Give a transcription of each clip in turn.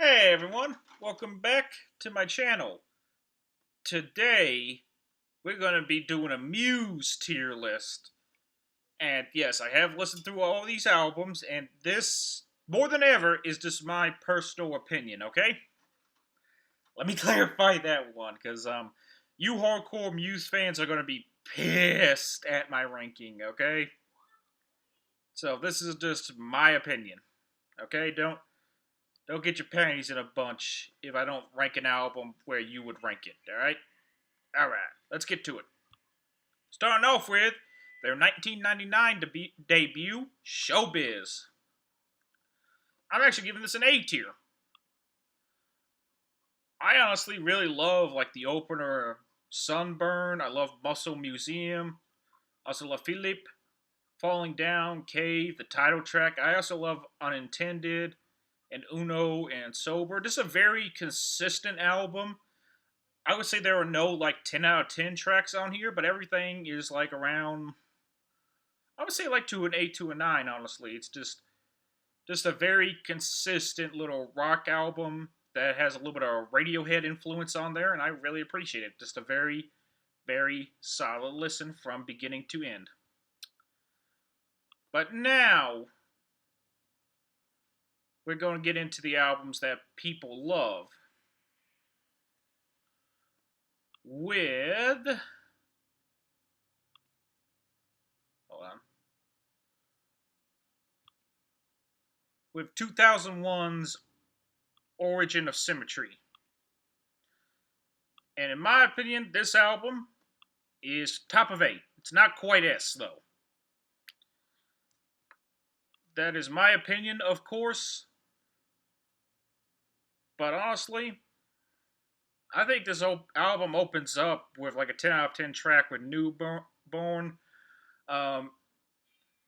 Hey everyone, welcome back to my channel. Today, we're going to be doing a Muse tier list. And yes, I have listened through all these albums, and this, more than ever, is just my personal opinion, okay? Let me clarify that one, because you hardcore Muse fans are going to be pissed at my ranking, okay? So this is just my opinion, okay? Don't get your panties in a bunch if I don't rank an album where you would rank it, alright? Alright, let's get to it. Starting off with their 1999 debut, Showbiz. I'm actually giving this an A tier. I honestly really love like the opener Sunburn. I love Muscle Museum. I also love Philippe, Falling Down, Cave, the title track. I also love Unintended and Uno and Sober. This is a very consistent album. I would say there are no like 10 out of 10 tracks on here, but everything is like around, I would say like to an 8 to a 9, honestly. It's just a very consistent little rock album that has a little bit of Radiohead influence on there, and I really appreciate it. Just a very, very solid listen from beginning to end. But now we're going to get into the albums that people love. With, hold on, with 2001's Origin of Symmetry. And in my opinion, this album is top of 8. It's not quite S, though. That is my opinion, of course. But honestly, I think this album opens up with like a 10 out of 10 track with Newborn. Um,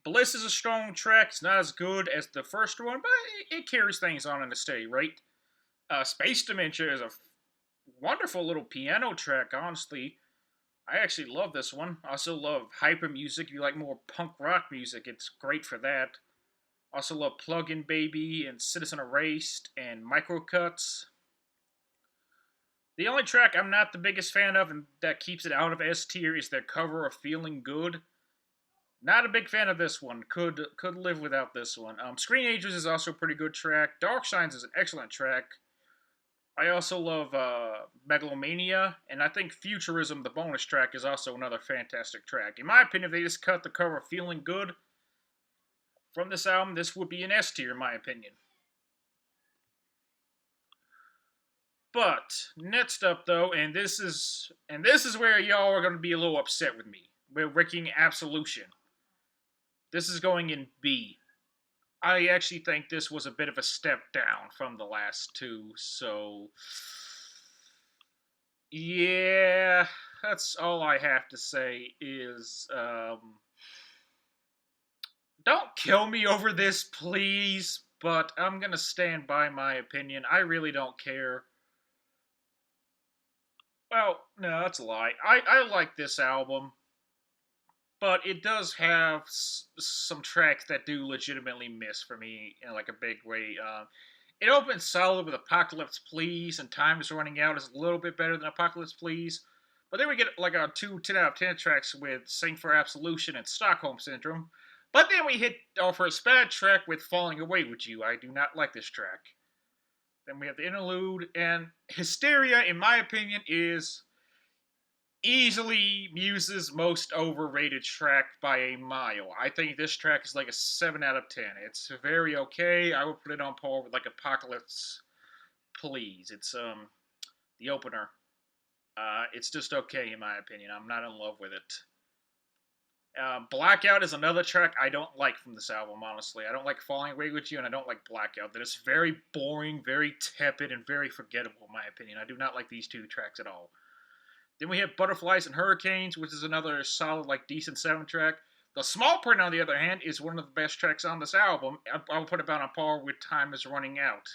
Bliss is a strong track. It's not as good as the first one, but it carries things on in the steady rate. Space Dementia is a wonderful little piano track, honestly. I actually love this one. I also love hyper music. If you like more punk rock music, it's great for that. I also love Plug In Baby and Citizen Erased and Microcuts. The only track I'm not the biggest fan of and that keeps it out of S tier is their cover of Feeling Good. Not a big fan of this one. Could live without this one. Screen Ages is also a pretty good track. Dark Signs is an excellent track. I also love Megalomania, and I think Futurism, the bonus track, is also another fantastic track. In my opinion, if they just cut the cover of Feeling Good from this album, this would be an S tier, in my opinion. But next up, though, and this is where y'all are going to be a little upset with me. We're ranking Absolution. This is going in B. I actually think this was a bit of a step down from the last two, so yeah, that's all I have to say is don't kill me over this, please, but I'm going to stand by my opinion. I really don't care. Well, no, that's a lie. I like this album, but it does have some tracks that do legitimately miss for me in like a big way. It opens solid with Apocalypse Please, and Time is Running Out is a little bit better than Apocalypse Please. But then we get like our two 10 out of 10 tracks with Sing for Absolution and Stockholm Syndrome. But then we hit our first bad track with Falling Away With You. I do not like this track. Then we have the interlude, and Hysteria, in my opinion, is easily Muse's most overrated track by a mile. I think this track is like a 7 out of 10. It's very okay. I would put it on par with like Apocalypse Please. It's the opener. It's just okay in my opinion. I'm not in love with it. Blackout is another track I don't like from this album, honestly. I don't like Falling Away With You, and I don't like Blackout. That is very boring, very tepid, and very forgettable, in my opinion. I do not like these two tracks at all. Then we have Butterflies and Hurricanes, which is another solid, like, decent 7 track. The Small Print, on the other hand, is one of the best tracks on this album. I'll put it about on par with Time Is Running Out.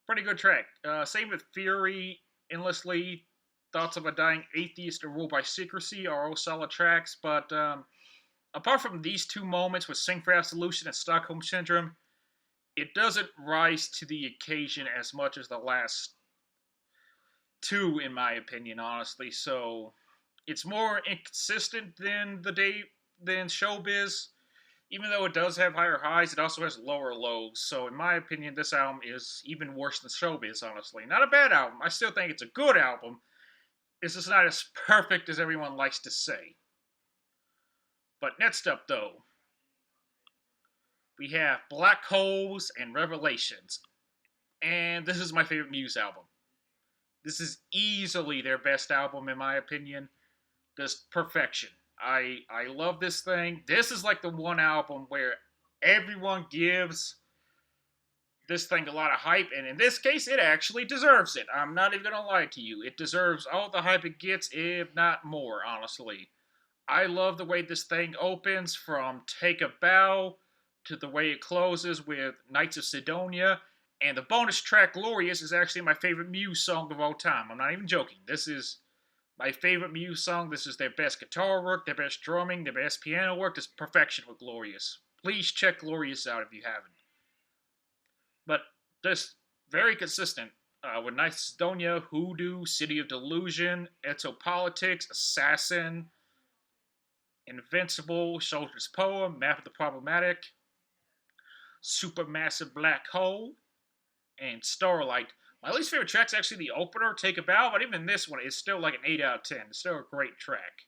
Pretty good track. Same with Fury, Endlessly, Thoughts of a Dying Atheist, and Ruled by Secrecy are all solid tracks, but apart from these two moments with Sing for Absolution and Stockholm Syndrome, it doesn't rise to the occasion as much as the last two, in my opinion, honestly. So it's more inconsistent than Showbiz. Even though it does have higher highs, it also has lower lows. So in my opinion, this album is even worse than Showbiz. Honestly, not a bad album. I still think it's a good album. It's just not as perfect as everyone likes to say. But next up, though, we have Black Holes and Revelations. And this is my favorite Muse album. This is easily their best album, in my opinion. Just perfection. I love this thing. This is like the one album where everyone gives this thing a lot of hype, and in this case, it actually deserves it. I'm not even gonna lie to you. It deserves all the hype it gets, if not more, honestly. I love the way this thing opens from Take a Bow to the way it closes with Knights of Sidonia. And the bonus track, Glorious, is actually my favorite Muse song of all time. I'm not even joking. This is my favorite Muse song. This is their best guitar work, their best drumming, their best piano work. This perfection with Glorious. Please check Glorious out if you haven't. But just very consistent with Knights of Sidonia, Hoodoo, City of Delusion, Politics, Assassin, Invincible, Soldier's Poem, Map of the Problematic, Supermassive Black Hole, and Starlight. My least favorite track's actually the opener, Take a Bow, but even this one is still like an 8 out of 10. It's still a great track.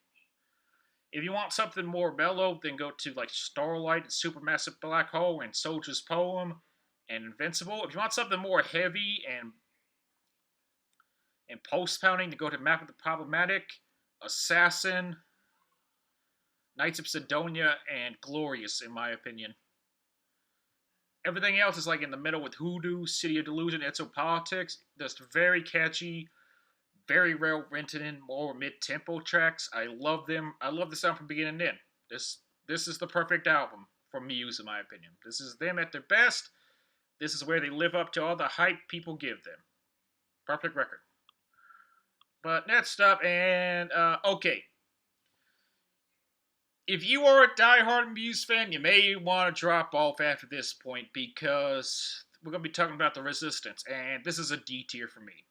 If you want something more mellow, then go to like Starlight and Supermassive Black Hole and Soldier's Poem and Invincible. If you want something more heavy and post pounding, then go to Map of the Problematic, Assassin, Knights of Sidonia, and Glorious, in my opinion. Everything else is like in the middle with Hoodoo, City of Delusion, Politics. Just very catchy, very well written in, more mid-tempo tracks. I love them. I love the sound from beginning to end. This is the perfect album for Muse, in my opinion. This is them at their best. This is where they live up to all the hype people give them. Perfect record. But next up, and okay. If you are a diehard Muse fan, you may want to drop off after this point because we're going to be talking about the Resistance, and this is a D tier for me.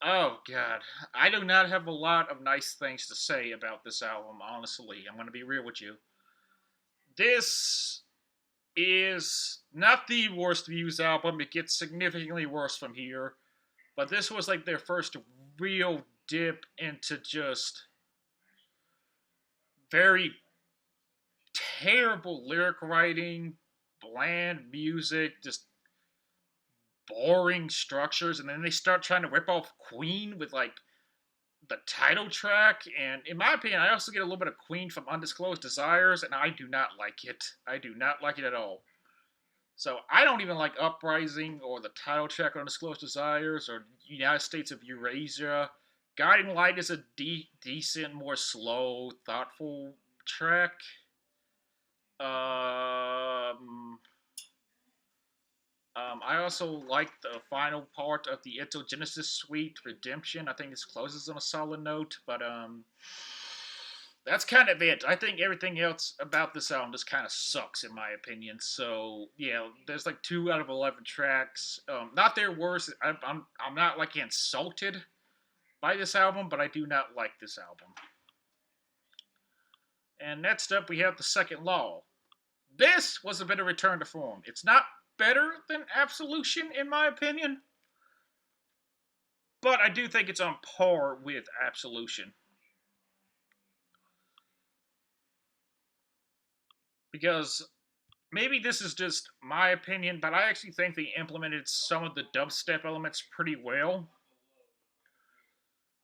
Oh god, I do not have a lot of nice things to say about this album, honestly. I'm going to be real with you. This is not the worst Muse album. It gets significantly worse from here. But this was like their first real dip into just very terrible lyric writing, bland music, just boring structures, and then they start trying to rip off Queen with like the title track. And in my opinion, I also get a little bit of Queen from Undisclosed Desires, and I do not like it. I do not like it at all. So I don't even like Uprising or the title track on Undisclosed Desires or United States of Eurasia. Guiding Light is a decent, more slow, thoughtful track. I also like the final part of the Genesis Suite, Redemption. I think this closes on a solid note, but that's kind of it. I think everything else about this album just kind of sucks, in my opinion. So yeah, there's like 2 out of 11 tracks. Not their worst. I'm not like insulted by this album, but I do not like this album. And next up, we have The Second Law. This was a bit of return to form. It's not better than Absolution, in my opinion, but I do think it's on par with Absolution. Because maybe this is just my opinion, but I actually think they implemented some of the dubstep elements pretty well.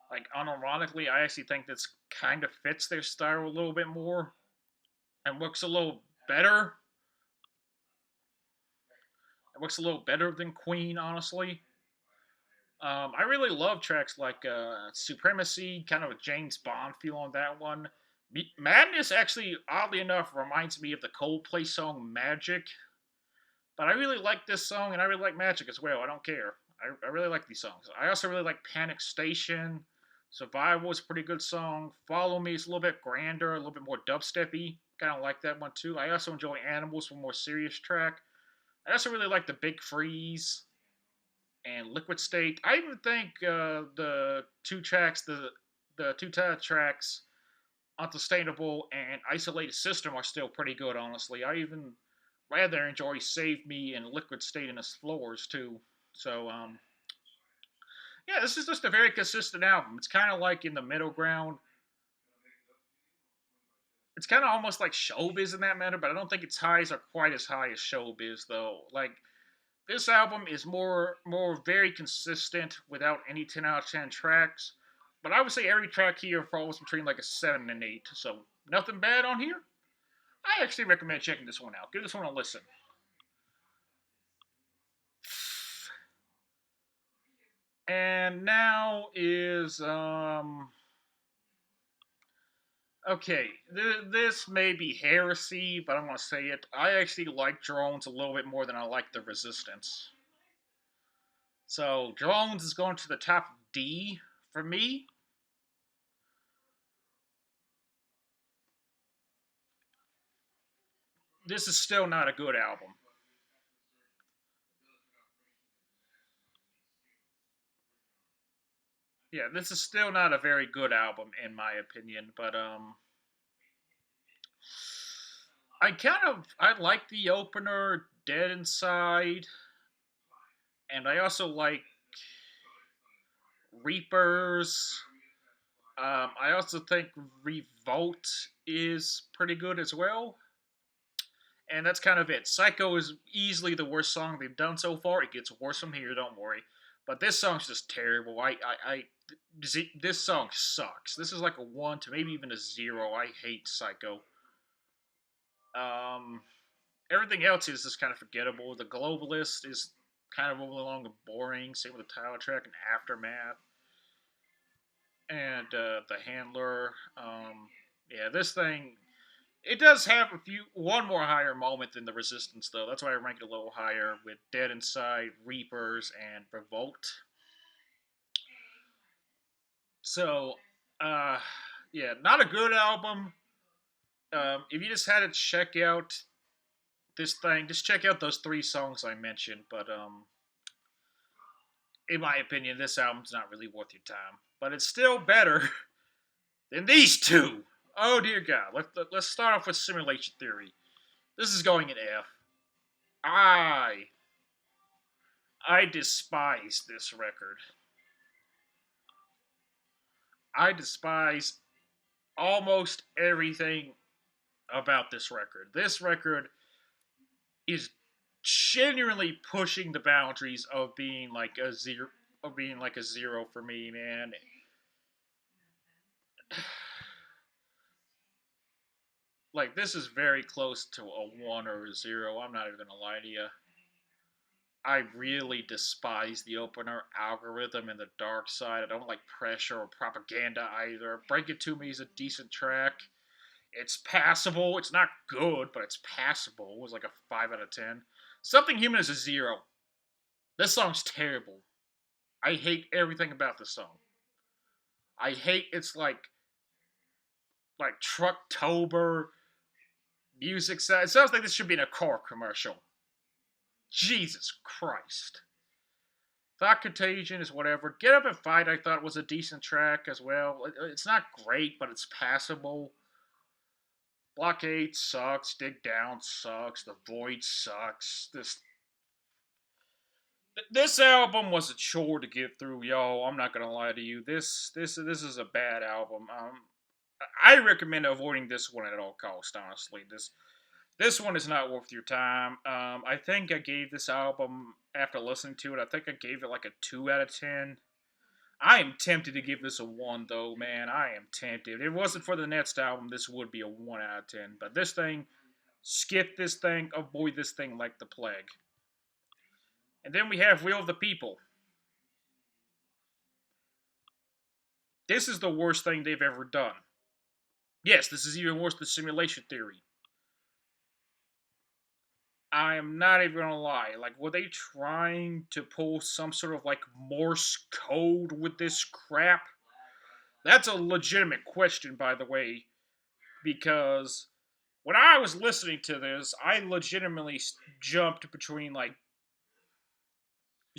Like, unironically, I actually think this kind of fits their style a little bit more and looks a little better. It looks a little better than Queen, honestly. I really love tracks like Supremacy, kind of a James Bond feel on that one. Madness actually, oddly enough, reminds me of the Coldplay song Magic. But I really like this song, and I really like Magic as well. I don't care. I really like these songs. I also really like Panic Station. Survival is a pretty good song. Follow Me is a little bit grander, a little bit more dubsteppy. Kind of like that one too. I also enjoy Animals, one more serious track. I also really like the Big Freeze and Liquid State. I even think the two tracks, the two title tracks, Unsustainable and Isolated System, are still pretty good. Honestly, I even rather enjoy Save Me and Liquid State in its floors too. So yeah, this is just a very consistent album. It's kind of like in the middle ground. It's kind of almost like Showbiz in that matter, but I don't think its highs are quite as high as Showbiz though. Like this album is more very consistent without any 10 out of 10 tracks. But I would say every track here falls between like a 7 and 8. So nothing bad on here. I actually recommend checking this one out. Give this one a listen. And now is okay. This may be heresy, but I'm gonna say it. I actually like Drones a little bit more than I like the Resistance. So Drones is going to the top of D for me. This is still not a good album. Yeah, this is still not a very good album in my opinion, but I like the opener Dead Inside, and I also like Reapers. I also think Revolt is pretty good as well. And that's kind of it. Psycho is easily the worst song they've done so far. It gets worse from here, don't worry. But this song's just terrible. This song sucks. This is like a 1 to maybe even a 0. I hate Psycho. Um, Everything else is just kind of forgettable. The Globalist is kind of overlong and boring. Same with the title track and Aftermath. And the Handler. Yeah, this thing, it does have one more higher moment than the Resistance, though. That's why I rank it a little higher with Dead Inside, Reapers, and Revolt. So, uh, yeah, not a good album. If you just had to check out this thing, just check out those three songs I mentioned. But in my opinion, this album's not really worth your time. But it's still better than these two. Oh dear God! Let's start off with Simulation Theory. This is going in F. I I despise this record. I despise almost everything about this record. This record is genuinely pushing the boundaries of being like a zero for me, man. Like this is very close to a 1 or a 0. I'm not even gonna lie to you. I really despise the opener Algorithm and the Dark Side. I don't like Pressure or Propaganda either. Break It To Me is a decent track. It's passable. It's not good, but it's passable. It was like a 5 out of 10. Something Human is a 0. This song's terrible. I hate everything about this song. I hate it's like Trucktober music. It sounds like this should be in a car commercial. Jesus Christ. Thought Contagion is whatever. Get Up and Fight, I thought was a decent track as well. It's not great, but it's passable. Blockade sucks. Dig Down sucks. The Void sucks. This album was a chore to get through, yo. I'm not gonna lie to you. This is a bad album. I recommend avoiding this one at all costs. Honestly, this one is not worth your time. I think I gave this album after listening to it. I think I gave it like a 2 out of 10. I am tempted to give this a 1 though, man. I am tempted. If it wasn't for the next album, this would be a 1 out of 10. But this thing, skip this thing, avoid this thing like the plague. And then we have Will of the People. This is the worst thing they've ever done. Yes, this is even worse than Simulation Theory. I am not even gonna lie. Like, were they trying to pull some sort of like Morse code with this crap? That's a legitimate question, by the way, because when I was listening to this, I legitimately jumped between like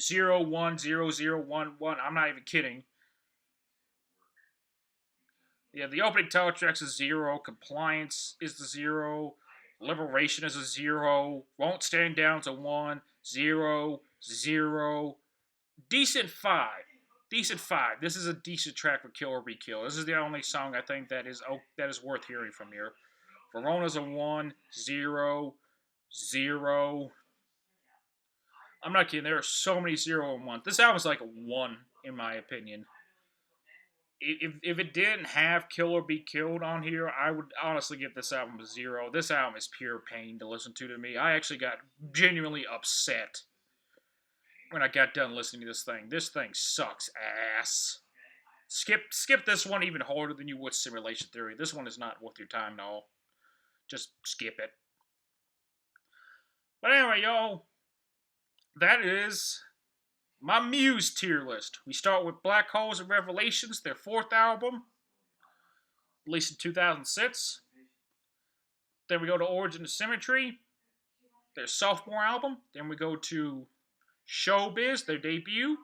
0, 1, 0, 0, 1, 1. I'm not even kidding. Yeah, the opening title tracks is 0. Compliance is the 0. Liberation is a 0. Won't Stand Down's a 1. 0, 0. Decent 5. Decent 5. This is a decent track for Kill or Be Killed. This is the only song I think that is worth hearing from here. Verona's a 1, 0, 0. I'm not kidding. There are so many 0 and 1. This album's like a 1, in my opinion. If it didn't have Kill or Be Killed on here, I would honestly give this album a 0. This album is pure pain to listen to me. I actually got genuinely upset when I got done listening to this thing. This thing sucks ass. Skip this one even harder than you would Simulation Theory. This one is not worth your time at all. Just skip it. But anyway, y'all, that is my Muse tier list. We start with Black Holes and Revelations, their 4th album, released in 2006. Then we go to Origin of Symmetry, their sophomore album. Then we go to Showbiz, their debut.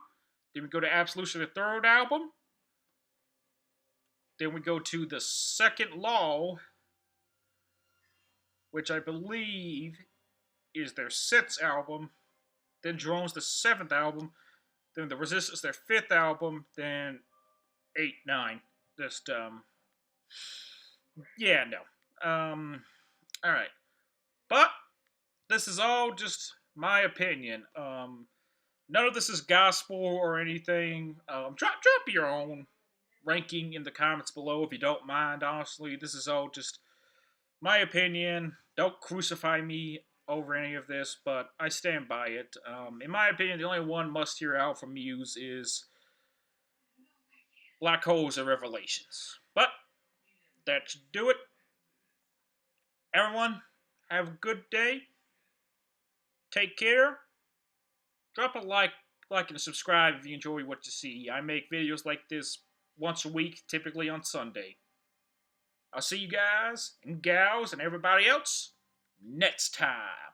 Then we go to Absolution, their 3rd album. Then we go to The Second Law, which I believe is their 6th album. Then Drones, the 7th album. Then The Resistance, their 5th album. Then 8, 9. Just, yeah, no. Alright. But, this is all just my opinion. None of this is gospel or anything. Drop your own ranking in the comments below if you don't mind, honestly. This is all just my opinion. Don't crucify me over any of this, but I stand by it. In my opinion, the only one must-hear out from Muse is Black Holes and Revelations. But that should do it. Everyone, have a good day. Take care. Drop a like and subscribe if you enjoy what you see. I make videos like this once a week, typically on Sunday. I'll see you guys and gals and everybody else next time.